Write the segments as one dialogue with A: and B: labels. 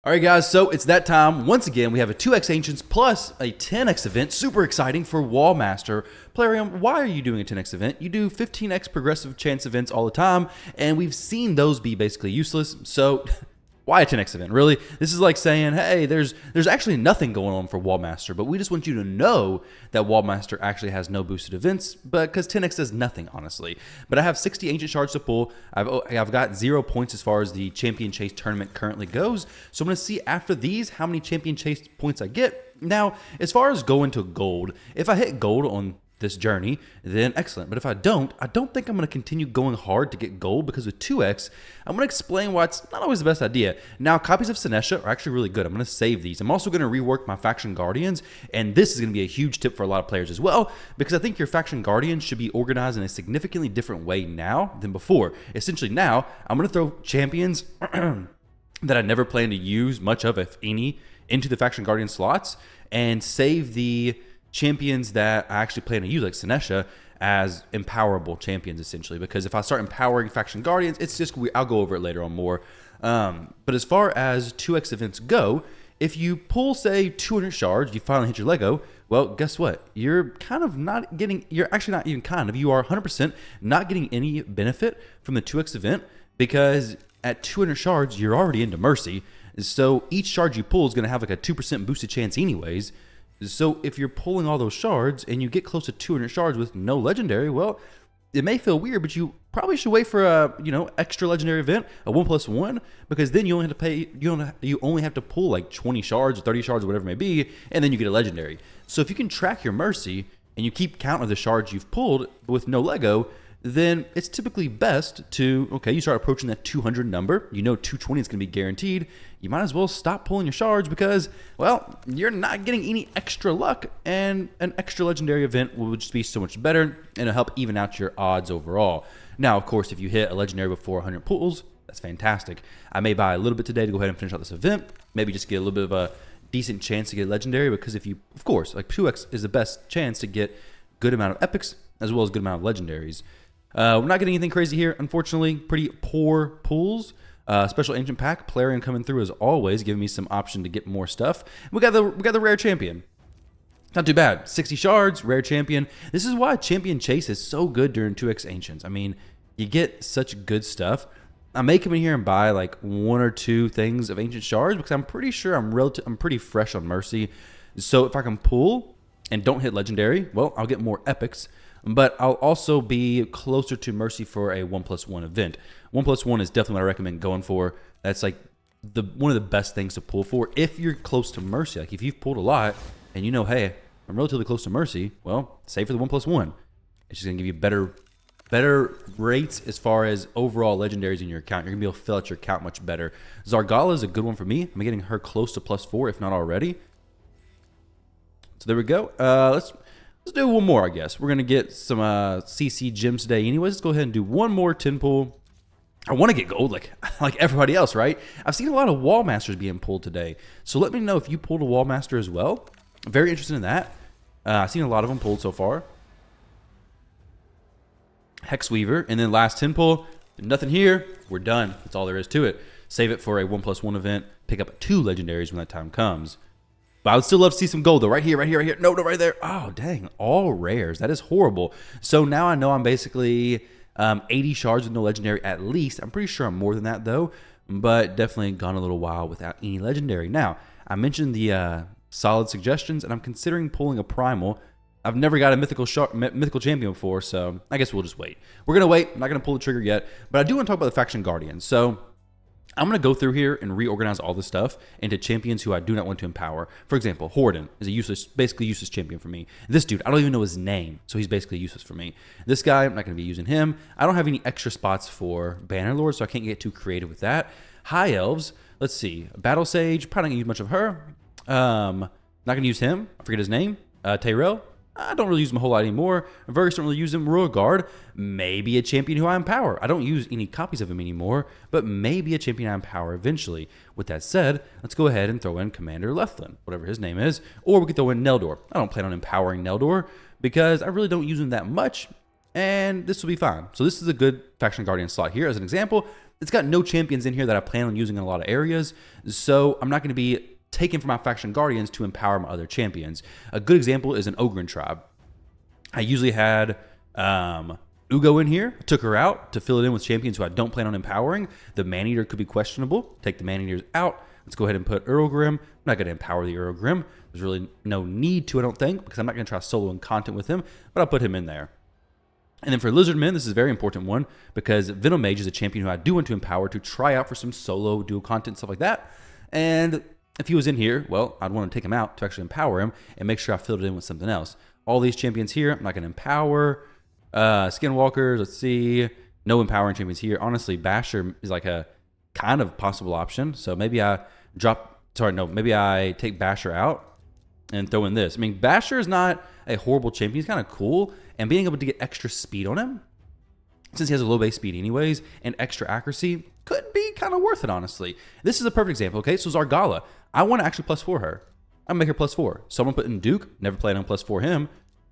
A: All right, guys, so it's that time. Once again, we have a 2x Ancients plus a 10x event. Super exciting for Wallmaster. Plarium, why are you doing a 10x event? You do 15x progressive chance events all the time, and we've seen those be basically useless. So why a 10x event? Really? This is like saying, hey, there's actually nothing going on for Wallmaster, but we just want you to know that Wallmaster actually has no boosted events, but because 10x does nothing, honestly. But I have 60 Ancient Shards to pull. I've got 0 points as far as the Champion Chase tournament currently goes. So I'm going to see after these how many Champion Chase points I get. Now, as far as going to gold, if I hit gold on this journey, then excellent. But if I don't think I'm going to continue going hard to get gold, because with 2x, I'm going to explain why it's not always the best idea. Now, copies of Senesha are actually really good. I'm going to save these. I'm also going to rework my Faction Guardians, and this is going to be a huge tip for a lot of players as well, because I think your Faction Guardians should be organized in a significantly different way now than before. Essentially now, I'm going to throw champions that I never plan to use much of, if any, into the Faction Guardian slots, and save the champions that I actually plan to use, like Senesha, as empowerable champions, essentially. Because if I start empowering Faction Guardians, it's just weird. I'll go over it later on more. But as far as 2x events go, if you pull, say, 200 shards, you finally hit your Lego, well, guess what? You're kind of not getting, you're actually not even kind of, you are 100% not getting any benefit from the 2x event, because at 200 shards, you're already into Mercy. So each shard you pull is going to have like a 2% boosted chance anyways. So if you're pulling all those shards and you get close to 200 shards with no legendary, well, it may feel weird, but you probably should wait for a extra legendary event, a 1+1, because then you only have to pay. You only have to pull like 20 shards or 30 shards or whatever it may be, and then you get a legendary. So if you can track your Mercy and you keep count of the shards you've pulled with no Lego, then it's typically best to, okay, you start approaching that 200 number. You know 220 is going to be guaranteed. You might as well stop pulling your shards because, well, you're not getting any extra luck, and an extra legendary event will just be so much better, and it'll help even out your odds overall. Now, of course, if you hit a legendary before 100 pulls, that's fantastic. I may buy a little bit today to go ahead and finish out this event, maybe just get a little bit of a decent chance to get a legendary, because if you, of course, like 2x is the best chance to get good amount of epics as well as good amount of legendaries. We're not getting anything crazy here, unfortunately. Pretty poor pulls. Special Ancient Pack, Plarium coming through as always, giving me some option to get more stuff. We got the rare champion. Not too bad. 60 shards, rare champion. This is why Champion Chase is so good during 2x Ancients. I mean, you get such good stuff. I may come in here and buy like 1 or 2 things of Ancient Shards, because I'm pretty sure I'm pretty fresh on Mercy. So if I can pull and don't hit legendary, well, I'll get more epics. But I'll also be closer to Mercy for a 1+1 event. 1+1 is definitely what I recommend going for. That's like one of the best things to pull for if you're close to Mercy. Like if you've pulled a lot and you know, hey, I'm relatively close to Mercy, well, save for the 1+1. It's just gonna give you better rates as far as overall legendaries in your account. You're gonna be able to fill out your account much better. Zargala is a good one for me. I'm getting her close to +4, if not already. So there we go. Let's do one more, I guess. We're going to get some CC gems today anyways. Let's go ahead and do one more 10 pull. I want to get gold like everybody else, right? I've seen a lot of Wallmasters being pulled today. So let me know if you pulled a Wallmaster as well. I'm very interested in that. I've seen a lot of them pulled so far. Hexweaver. And then last 10 pull. Nothing here. We're done. That's all there is to it. Save it for a 1+1 event. Pick up 2 legendaries when that time comes. But I would still love to see some gold, though. Right here, right here, right here. No, right there. Oh, dang. All rares. That is horrible. So now I know I'm basically 80 shards with no legendary at least. I'm pretty sure I'm more than that, though. But definitely gone a little while without any legendary. Now, I mentioned the solid suggestions, and I'm considering pulling a primal. I've never got a mythical champion before, so I guess we'll just wait. We're going to wait. I'm not going to pull the trigger yet. But I do want to talk about the Faction Guardians. So I'm going to go through here and reorganize all this stuff into champions who I do not want to empower. For example, Horden is a basically useless champion for me. This dude, I don't even know his name, so he's basically useless for me. This guy, I'm not going to be using him. I don't have any extra spots for Bannerlord, so I can't get too creative with that. High Elves, let's see. Battle Sage, probably not going to use much of her. Not going to use him. I forget his name. Tyrell. I don't really use him a whole lot anymore. Vargas don't really use him. Royal Guard, maybe a champion who I empower. I don't use any copies of him anymore, but maybe a champion I empower eventually. With that said, let's go ahead and throw in Commander Lethlin, whatever his name is, or we could throw in Neldor. I don't plan on empowering Neldor because I really don't use him that much, and this will be fine. So this is a good Faction Guardian slot here as an example. it's got no champions in here that I plan on using in a lot of areas. So I'm not going to be taken from my faction guardians to empower my other champions. A good example is an Ogren tribe. I usually had Ugo in here. I took her out to fill it in with champions who I don't plan on empowering. The Maneater could be questionable. Take the Maneaters out. Let's go ahead and put Urgrim. I'm not going to empower the Urgrim. There's really no need to, I don't think, because I'm not going to try solo and content with him, but I'll put him in there. And then for Lizardmen, this is a very important one because Venomage is a champion who I do want to empower to try out for some solo dual content, stuff like that. And if he was in here, well, I'd want to take him out to actually empower him and make sure I filled it in with something else. All these champions here, I'm not going to empower. Skinwalkers, let's see. No empowering champions here. Honestly, Basher is like a kind of possible option. So maybe I maybe I take Basher out and throw in this. I mean, Basher is not a horrible champion. He's kind of cool. And being able to get extra speed on him, since he has a low base speed anyways, and extra accuracy, could be kind of worth it, honestly. This is a perfect example, okay? So Zargala, I want to actually +4 her. I'm going to make her +4. So I'm going to put in Duke, never played on +4 him.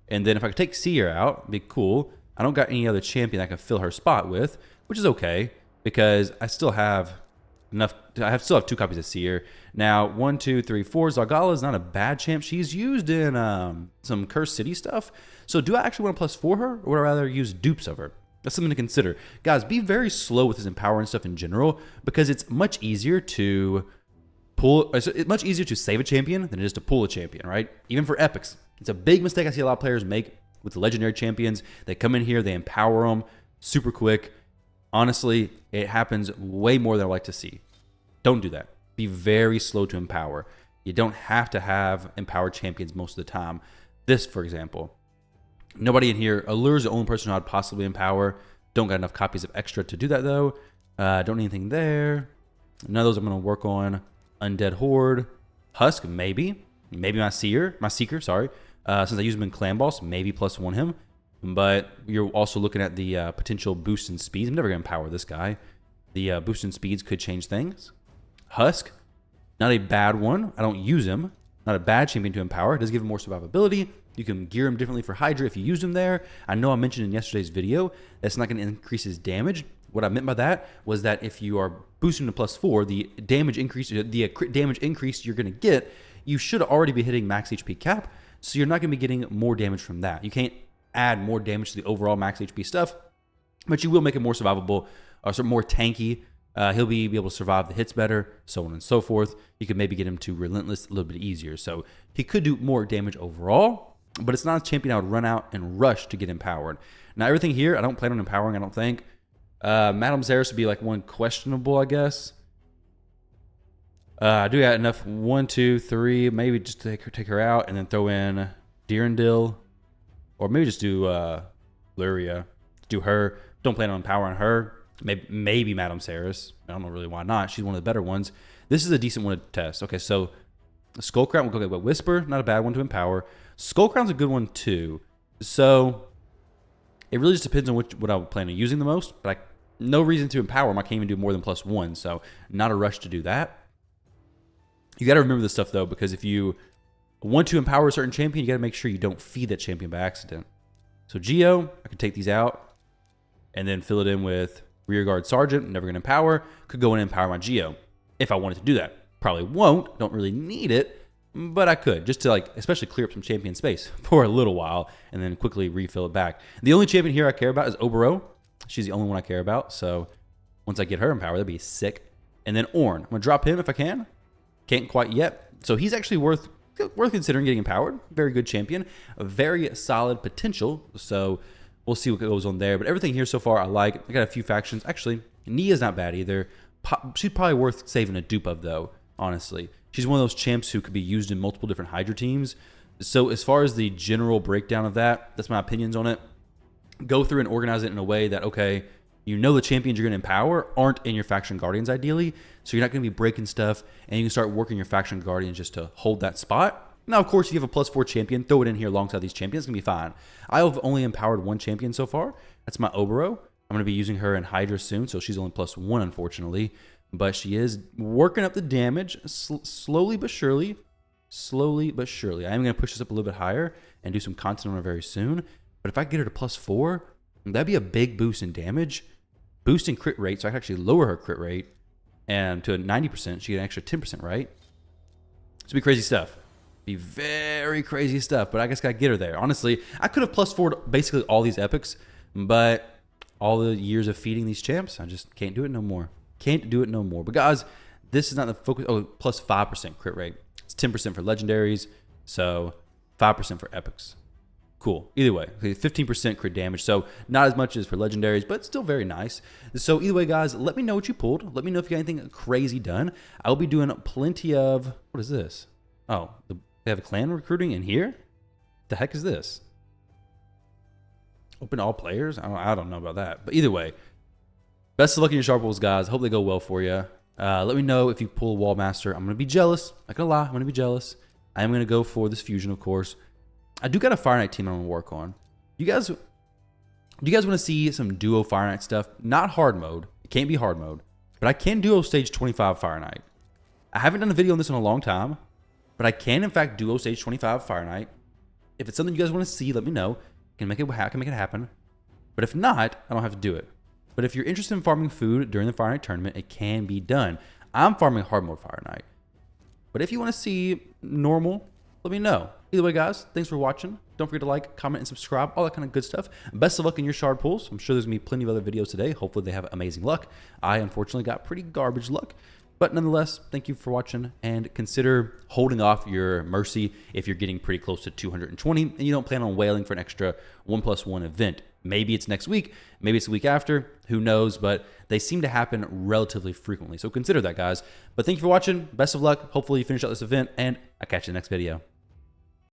A: And then if I could take Seer out, it'd be cool. I don't got any other champion I can fill her spot with, which is okay, because I still have enough. Still have 2 copies of Seer. Now, 1, 2, 3, 4. Zargala is not a bad champ. She's used in some Cursed City stuff. So do I actually want to +4 her, or would I rather use dupes of her? That's something to consider. Guys, be very slow with this empowering stuff in general, because it's much easier to it's much easier to save a champion than it is to pull a champion, right? Even for epics. It's a big mistake I see a lot of players make with the legendary champions. They come in here, they empower them super quick. Honestly, it happens way more than I like to see. Don't do that. Be very slow to empower. You don't have to have empowered champions most of the time. This, for example, nobody in here. Allure is the only person I'd possibly empower. Don't got enough copies of extra to do that, though. Don't need anything there. None of those I'm going to work on. Undead Horde. Husk, maybe. Maybe my Seeker, sorry. Since I use him in Clan Boss, maybe +1 him. But you're also looking at the potential boost in speeds. I'm never going to empower this guy. The boost in speeds could change things. Husk, not a bad one. I don't use him. Not a bad champion to empower. It does give him more survivability. You can gear him differently for Hydra if you used him there. I know I mentioned in yesterday's video that's not going to increase his damage. What I meant by that was that if you are boosting to +4, the damage increase you're going to get, you should already be hitting max HP cap, so you're not going to be getting more damage from that. You can't add more damage to the overall max HP stuff, but you will make it more survivable, or more tanky. He'll be able to survive the hits better, so on and so forth. You could maybe get him to Relentless a little bit easier. So he could do more damage overall, but it's not a champion I would run out and rush to get empowered. Now, everything here, I don't plan on empowering, I don't think. Madame Zeris would be like one questionable, I guess. I do got enough 1, 2, 3, maybe just take her out and then throw in Dirndil, or maybe just do Luria. Do her. Don't plan on empowering her. Maybe Madame Zeris. I don't know really why not. She's one of the better ones. This is a decent one to test. Okay, so Skullcrown, we'll go with Whisper. Not a bad one to empower. Skullcrown's a good one too. So it really just depends on what I would plan on using the most. But no reason to empower him. I can't even do more than +1. So not a rush to do that. You got to remember this stuff though, because if you want to empower a certain champion, you got to make sure you don't feed that champion by accident. So Geo, I could take these out and then fill it in with Rearguard Sergeant. Never going to empower. Could go in and empower my Geo if I wanted to do that. Probably won't. Don't really need it, but I could, just to especially clear up some champion space for a little while and then quickly refill it back. The only champion here I care about is Obero. She's the only one I care about. So once I get her empowered, that'd be sick. And then Ornn. I'm going to drop him if I can. Can't quite yet. So he's actually worth considering getting empowered. Very good champion. A very solid potential. So we'll see what goes on there. But everything here so far I like. I got a few factions. Actually, Nia's not bad either. She's probably worth saving a dupe of though, honestly. She's one of those champs who could be used in multiple different Hydra teams. So as far as the general breakdown of that's my opinions on it. Go through and organize it in a way that, okay, you know the champions you're going to empower aren't in your faction guardians ideally, so you're not going to be breaking stuff, and you can start working your faction guardians just to hold that spot. Now, of course, if you have a +4 champion, throw it in here alongside these champions. It's going to be fine. I have only empowered one champion so far. That's my Obero. I'm going to be using her in Hydra soon, so she's only +1, unfortunately. But she is working up the damage slowly but surely. Slowly but surely. I am going to push this up a little bit higher and do some content on her very soon. But if I get her to +4, that'd be a big boost in damage. boosting crit rate, so I can actually lower her crit rate and to a 90%. She get an extra 10% right. It's be crazy stuff. Be very crazy stuff, but I guess gotta get her there. Honestly, I could have plus forward basically all these epics, but all the years of feeding these champs, I just can't do it no more. Can't do it no more. But guys, this is not the focus. Oh, plus 5% crit rate. It's 10% for legendaries, so 5% for epics. Cool. Either way, 15% crit damage, so not as much as for legendaries, but still very nice. So either way, guys, let me know what you pulled. Let me know if you got anything crazy done. I'll be doing plenty of, what is this? Oh, they have a clan recruiting in here? The heck is this? Open all players? I don't know about that. But either way, best of luck in your shard pulls, guys. Hope they go well for you. Let me know if you pull Wall Master. I'm going to be jealous. Not going to lie. I'm going to be jealous. I am going to go for this fusion, of course. I do got a Fire Knight team I'm going to work on. Do you guys want to see some duo Fire Knight stuff? Not hard mode. It can't be hard mode. But I can duo stage 25 Fire Knight. I haven't done a video on this in a long time. But I can, in fact, duo stage 25 Fire Knight. If it's something you guys want to see, let me know. I can make it happen. But if not, I don't have to do it. But if you're interested in farming food during the Fire Knight tournament, it can be done. I'm farming hard mode Fire Knight. But if you want to see normal, let me know. Either way, guys, thanks for watching. Don't forget to like, comment, and subscribe. All that kind of good stuff. Best of luck in your shard pulls. I'm sure there's going to be plenty of other videos today. Hopefully they have amazing luck. I, unfortunately, got pretty garbage luck. But nonetheless, thank you for watching, and consider holding off your Mercy if you're getting pretty close to 220 and you don't plan on whaling for an extra 1+1 event. Maybe it's next week, maybe it's the week after, who knows, but they seem to happen relatively frequently. So consider that, guys. But thank you for watching. Best of luck. Hopefully you finish out this event, and I'll catch you in the next video.